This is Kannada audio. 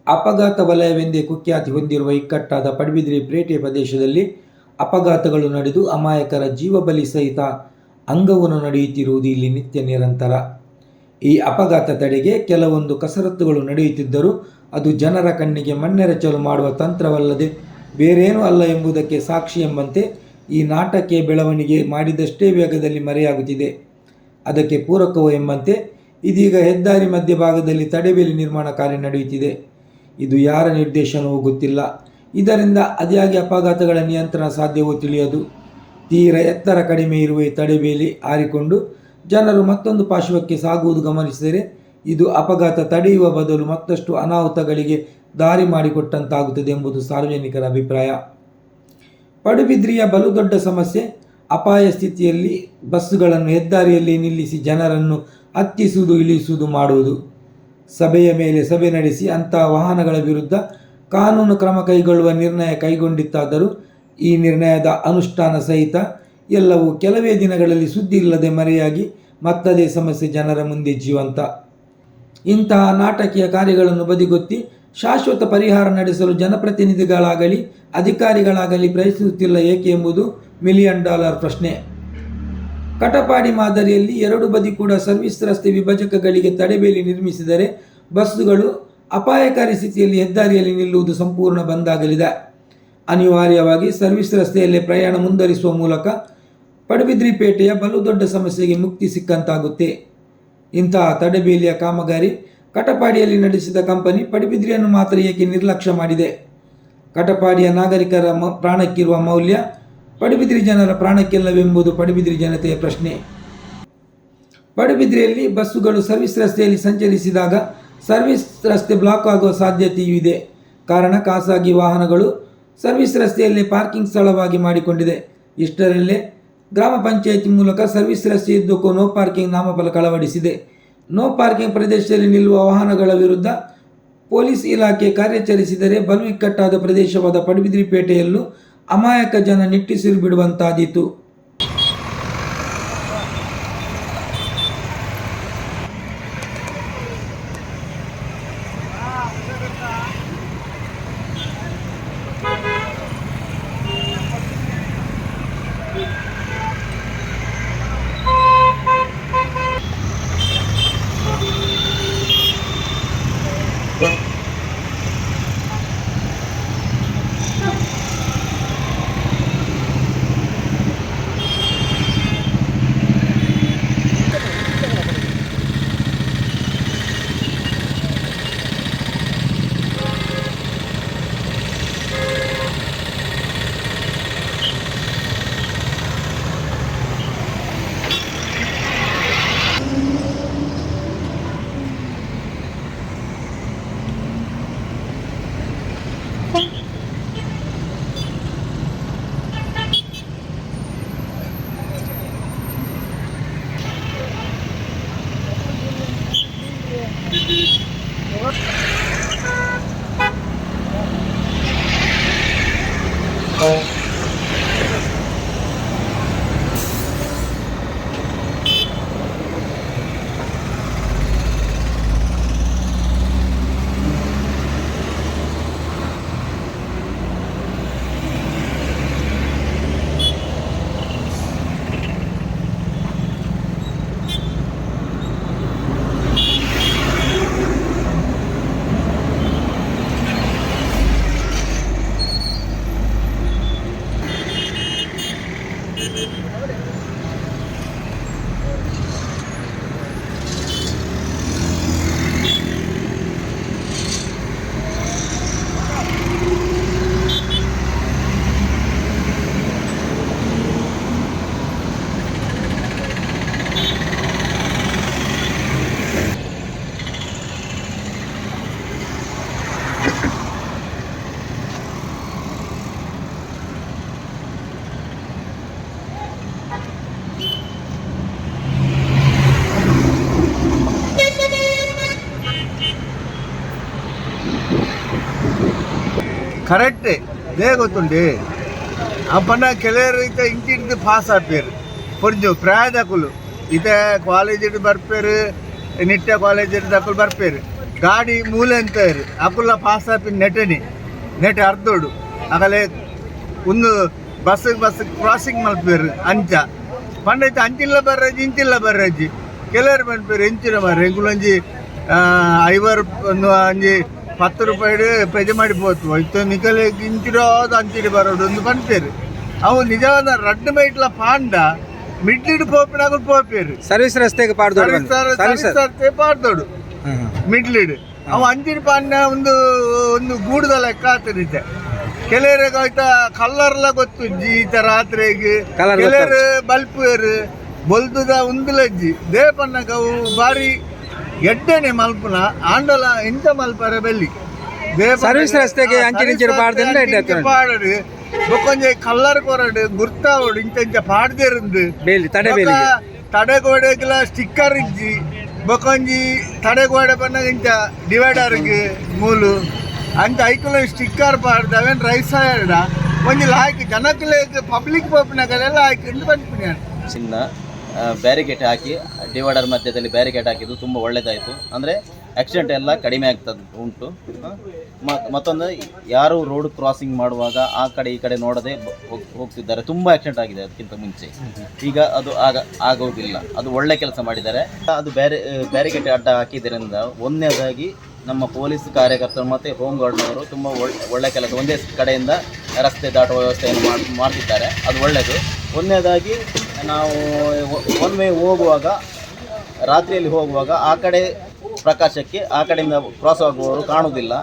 ಅಪಘಾತ ವಲಯವೆಂದೇ ಕುಖ್ಯಾತಿ ಹೊಂದಿರುವ ಇಕ್ಕಟ್ಟಾದ ಪಡುಬಿದ್ರಿ ಪೇಟೆ ಪ್ರದೇಶದಲ್ಲಿ ಅಪಘಾತಗಳು ನಡೆದು ಅಮಾಯಕರ ಜೀವಬಲಿ ಸಹಿತ ಅಂಗವನ್ನು ನಡೆಯುತ್ತಿರುವುದು ಇಲ್ಲಿ ನಿತ್ಯ ನಿರಂತರ. ಈ ಅಪಘಾತ ತಡೆಗೆ ಕೆಲವೊಂದು ಕಸರತ್ತುಗಳು ನಡೆಯುತ್ತಿದ್ದರೂ ಅದು ಜನರ ಕಣ್ಣಿಗೆ ಮಣ್ಣೆರಚಲು ಮಾಡುವ ತಂತ್ರವಲ್ಲದೆ ಬೇರೇನೂ ಅಲ್ಲ ಎಂಬುದಕ್ಕೆ ಸಾಕ್ಷಿ ಎಂಬಂತೆ ಈ ನಾಟಕೀಯ ಬೆಳವಣಿಗೆ ಮಾಡಿದಷ್ಟೇ ವೇಗದಲ್ಲಿ ಮರೆಯಾಗುತ್ತಿದೆ. ಅದಕ್ಕೆ ಪೂರಕವೋ ಎಂಬಂತೆ ಇದೀಗ ಹೆದ್ದಾರಿ ಮಧ್ಯಭಾಗದಲ್ಲಿ ತಡೆಬೇಲಿ ನಿರ್ಮಾಣ ಕಾರ್ಯ ನಡೆಯುತ್ತಿದೆ. ಇದು ಯಾರ ನಿರ್ದೇಶನವೂ ಗೊತ್ತಿಲ್ಲ. ಇದರಿಂದ ಅತಿಯಾಗಿ ಅಪಘಾತಗಳ ನಿಯಂತ್ರಣ ಸಾಧ್ಯವೋ ತಿಳಿಯದು. ತೀರ ಎತ್ತರ ಕಡಿಮೆ ಇರುವ ಈ ತಡೆಬೇಲಿ ಹಾರಿಕೊಂಡು ಜನರು ಮತ್ತೊಂದು ಪಾರ್ಶ್ವಕ್ಕೆ ಸಾಗುವುದು ಗಮನಿಸಿದರೆ ಇದು ಅಪಘಾತ ತಡೆಯುವ ಬದಲು ಮತ್ತಷ್ಟು ಅನಾಹುತಗಳಿಗೆ ದಾರಿ ಮಾಡಿಕೊಟ್ಟಂತಾಗುತ್ತದೆ ಎಂಬುದು ಸಾರ್ವಜನಿಕರ ಅಭಿಪ್ರಾಯ. ಪಡುಬಿದ್ರಿಯ ಬಲು ದೊಡ್ಡ ಸಮಸ್ಯೆ ಅಪಾಯ ಸ್ಥಿತಿಯಲ್ಲಿ ಬಸ್ಸುಗಳನ್ನು ಹೆದ್ದಾರಿಯಲ್ಲಿ ನಿಲ್ಲಿಸಿ ಜನರನ್ನು ಹತ್ತಿಸುವುದು ಇಳಿಸುವುದು ಮಾಡುವುದು. ಸಭೆಯ ಮೇಲೆ ಸಭೆ ನಡೆಸಿ ಅಂತಹ ವಾಹನಗಳ ವಿರುದ್ಧ ಕಾನೂನು ಕ್ರಮ ಕೈಗೊಳ್ಳುವ ನಿರ್ಣಯ ಕೈಗೊಂಡಿತ್ತಾದರೂ ಈ ನಿರ್ಣಯದ ಅನುಷ್ಠಾನ ಸಹಿತ ಎಲ್ಲವೂ ಕೆಲವೇ ದಿನಗಳಲ್ಲಿ ಸುದ್ದಿ ಇಲ್ಲದೆ ಮರೆಯಾಗಿ ಮತ್ತದೇ ಸಮಸ್ಯೆ ಜನರ ಮುಂದೆ ಜೀವಂತ. ಇಂತಹ ನಾಟಕೀಯ ಕಾರ್ಯಗಳನ್ನು ಬದಿಗೊತ್ತಿ ಶಾಶ್ವತ ಪರಿಹಾರ ನಡೆಸಲು ಜನಪ್ರತಿನಿಧಿಗಳಾಗಲಿ ಅಧಿಕಾರಿಗಳಾಗಲಿ ಪ್ರಯತ್ನಿಸುತ್ತಿಲ್ಲ ಏಕೆ ಎಂಬುದು $1 ಮಿಲಿಯನ್ ಪ್ರಶ್ನೆ. ಕಟಪಾಡಿ ಮಾದರಿಯಲ್ಲಿ ಎರಡು ಬದಿ ಕೂಡ ಸರ್ವಿಸ್ ರಸ್ತೆ ವಿಭಜಕಗಳಿಗೆ ತಡೆಬೇಲಿ ನಿರ್ಮಿಸಿದರೆ ಬಸ್ಸುಗಳು ಅಪಾಯಕಾರಿ ಸ್ಥಿತಿಯಲ್ಲಿ ಹೆದ್ದಾರಿಯಲ್ಲಿ ನಿಲ್ಲುವುದು ಸಂಪೂರ್ಣ ಬಂದಾಗಲಿದೆ. ಅನಿವಾರ್ಯವಾಗಿ ಸರ್ವಿಸ್ ರಸ್ತೆಯಲ್ಲೇ ಪ್ರಯಾಣ ಮುಂದುವರಿಸುವ ಮೂಲಕ ಪಡುಬಿದ್ರಿ ಪೇಟೆಯ ಬಲು ದೊಡ್ಡ ಸಮಸ್ಯೆಗೆ ಮುಕ್ತಿ ಸಿಕ್ಕಂತಾಗುತ್ತೆ. ಇಂತಹ ತಡೆಬೇಲಿಯ ಕಾಮಗಾರಿ ಕಟಪಾಡಿಯಲ್ಲಿ ನಡೆಸಿದ ಕಂಪನಿ ಪಡುಬಿದ್ರಿಯನ್ನು ಮಾತ್ರ ಏಕೆ ನಿರ್ಲಕ್ಷ್ಯ ಮಾಡಿದೆ? ಕಟಪಾಡಿಯ ನಾಗರಿಕರ ಪ್ರಾಣಕ್ಕಿರುವ ಮೌಲ್ಯ ಪಡುಬಿದ್ರಿ ಜನರ ಪ್ರಾಣಕ್ಕಿಲ್ಲವೆಂಬುದು ಪಡುಬಿದ್ರಿ ಜನತೆಯ ಪ್ರಶ್ನೆ. ಪಡುಬಿದ್ರಿಯಲ್ಲಿ ಬಸ್ಸುಗಳು ಸರ್ವಿಸ್ ರಸ್ತೆಯಲ್ಲಿ ಸಂಚರಿಸಿದಾಗ ಸರ್ವಿಸ್ ರಸ್ತೆ ಬ್ಲಾಕ್ ಆಗುವ ಸಾಧ್ಯತೆಯೂ ಇದೆ. ಕಾರಣ ಖಾಸಗಿ ವಾಹನಗಳು ಸರ್ವಿಸ್ ರಸ್ತೆಯಲ್ಲೇ ಪಾರ್ಕಿಂಗ್ ಸ್ಥಳವಾಗಿ ಮಾಡಿಕೊಂಡಿದೆ. ಇಷ್ಟರಲ್ಲೇ ಗ್ರಾಮ ಪಂಚಾಯಿತಿ ಮೂಲಕ ಸರ್ವಿಸ್ ರಸ್ತೆಯುದ್ದಕ್ಕೂ ನೋ ಪಾರ್ಕಿಂಗ್ ನಾಮಫಲಕ ಅಳವಡಿಸಿದೆ. ನೋ ಪಾರ್ಕಿಂಗ್ ಪ್ರದೇಶದಲ್ಲಿ ನಿಲ್ಲುವ ವಾಹನಗಳ ವಿರುದ್ಧ ಪೊಲೀಸ್ ಇಲಾಖೆ ಕಾರ್ಯಾಚರಿಸಿದರೆ ಬಲು ಇಕ್ಕಟ್ಟಾದ ಪ್ರದೇಶವಾದ ಪಡುಬಿದ್ರಿ ಪೇಟೆಯಲ್ಲೂ ಅಮಾಯಕ ಜನ ನಿಟ್ಟುಸಿರು ಬಿಡುವಂತಾದೀತು. ಕರೆಕ್ಟ್ ದೇ ಗೊತ್ತುಂಡಿ ಅಪ್ಪನ ಕೆಲವರು ಇತ್ತ ಇಂಚಿಂದು ಪಾಸ್ ಆಪೇರು ಪೊರ್ಜು ಪ್ರಾಯದಕುಲು ಇತ ಕಾಲೇಜ್ ಬರ್ಪೇರು ನಿಟ್ಟ ಕಾಲೇಜ್ ದಕುಲು ಬರ್ಪೇರು ಗಾಡಿ ಮೂಲೆ ಅಂತ ಇರು ಅಕುಲ್ಲ ಪಾಸ್ ಆಪಿನ ನೆಟೆ ಅರ್ಧೋಡು ಆಗಲೇ ಒಂದು ಬಸ್ ಕ್ರಾಸಿಂಗ್ ಮಲ್ಪೇರು ಅಂಚ ಪಂಡೈತೆ ಅಂಚಿಲ್ಲ ಬರ್ರಜ್ಜಿ ಇಂಚಿಲ್ಲ ಬರ್ರಜ್ಜಿ ಕೆಲವರು ಬಂದ್ಪೇರು ಎಂಚಿನ ಮಾರ್ರೆ ಎಂಕುಲೊಂಜಿ 50 ಒಂದು ಅಂಜಿ 10 ರೂಪಾಯಿ ಪೆಜೆ ಮಾಡಿ ಹೋಗ್ತು ಇತ್ತು ನಿಕಲೆ ಇಂಚಿರೋದು ಅಂಚಿಡಿ ಬರೋದು ಒಂದು ಬಂದ್ಪೇರು ಅವು ನಿಜವಾದ ರಡ್ಡು ಮೈಟ್ಲ ಪಾಂಡ ಮಿಡ್ಲಿಡ್ ಪೋಪಿನಾಗ ಪೋಪೇರು ಸರ್ವಿಸ್ ರಸ್ತೆಗೆ ರಸ್ತೆ ಪಾಡ್ದೋಡು ಮಿಡ್ಲಿಡ್ ಅವು ಅಂಚಿಡಿ ಪಾಂಡ ಒಂದು ಗೂಡದ ಲೆಕ್ಕ ಆಗ್ತದೆ ಕೆಲವರಿಗೆ ಆಯ್ತಾ ಕಲ್ಲರ್ಲ ಗೊತ್ತು ಈತ ರಾತ್ರಿಗೆ ಕೆಲವರು ಬಲ್ಪೇರು ಬೊಲ್ದುದ ಉಂದುಲಜ್ಜಿ ದೇಪನ್ನಗ ಅವು ಬಾರಿ ಎಡ್ಡೆನೆ ಮಲ್ಪುನ ಆಂಡಲ ಎಂತ ಮಲ್ಪರ ಬೆಲ್ಲಿ ಸರ್ವಿಸ್ ರಸ್ತೆಗೆ ಪಾಡಡು ಬೊಕೊಂಜ ಕಲ್ಲರ್ ಕೊರಡು ಗುರ್ತಾವಡು ಇಂಚ ಪಾಡ್ದೇருந்து ತಡೆಗೋಡೆಗೆಲ್ಲ ಸ್ಟಿಕ್ಕರ್ ಇಜ್ಜಿ ಬೊಕೊಂಜಿ ತಡೆಗೋಡೆ ಪನ್ನ ಇಂಚ ಡಿವೈಡರ್ಗೆ ಮೂಲು ಅಂತ ಐಕುಲ ಸ್ಟಿಕ್ಕರ್ ಪಾಡ್ದು ಅವೇನು ರೈಸ್ ಆಡ ಒಂದು ಲಾಯ್ಕ್ ಜನಕ್ಕೆ ಪಬ್ಲಿಕ್ ಪೋಪಿನಾಗಲೆಲ್ಲ ಹಾಕಿಂಡು ಬಂದ್ಬಿಡಿ ಚಿನ್ನ ಬ್ಯಾರಿಕೇಡ್ ಹಾಕಿ ಡಿವೈಡರ್ ಮಧ್ಯದಲ್ಲಿ ಬ್ಯಾರಿಕೇಡ್ ಹಾಕಿದ್ದು ತುಂಬ ಒಳ್ಳೆಯದಾಯಿತು. ಅಂದರೆ ಆಕ್ಸಿಡೆಂಟ್ ಎಲ್ಲ ಕಡಿಮೆ ಆಗ್ತದೆ ಉಂಟು. ಮತ್ತೊಂದು ಯಾರು ರೋಡ್ ಕ್ರಾಸಿಂಗ್ ಮಾಡುವಾಗ ಆ ಕಡೆ ಈ ಕಡೆ ನೋಡದೆ ಹೋಗ್ತಿದ್ದಾರೆ. ತುಂಬ ಆಕ್ಸಿಡೆಂಟ್ ಆಗಿದೆ ಅದಕ್ಕಿಂತ ಮುಂಚೆ. ಈಗ ಅದು ಆಗೋದಿಲ್ಲ. ಅದು ಒಳ್ಳೆ ಕೆಲಸ ಮಾಡಿದ್ದಾರೆ. ಅದು ಬ್ಯಾರಿಕೇಡ್ ಅಡ್ಡ ಹಾಕಿದ್ದರಿಂದ ಒಂದನೇದಾಗಿ ನಮ್ಮ ಪೊಲೀಸ್ ಕಾರ್ಯಕರ್ತರು ಮತ್ತು ಹೋಮ್ ಗಾರ್ಡ್ನವರು ತುಂಬ ಒಳ್ಳೆ ಕೆಲಸ ಒಂದೇ ಕಡೆಯಿಂದ ರಸ್ತೆ ದಾಟುವ ವ್ಯವಸ್ಥೆಯನ್ನು ಮಾಡ್ತಿದ್ದಾರೆ. ಅದು ಒಳ್ಳೆಯದು. ಒಂದನೇದಾಗಿ ನಾವು ಒನ್ ವೇ ಹೋಗುವಾಗ ರಾತ್ರಿಯಲ್ಲಿ ಹೋಗುವಾಗ ಆ ಕಡೆ ಪ್ರಕಾಶಕ್ಕೆ ಆ ಕಡೆಯಿಂದ ಕ್ರಾಸ್ ಆಗುವವರು ಕಾಣುವುದಿಲ್ಲ.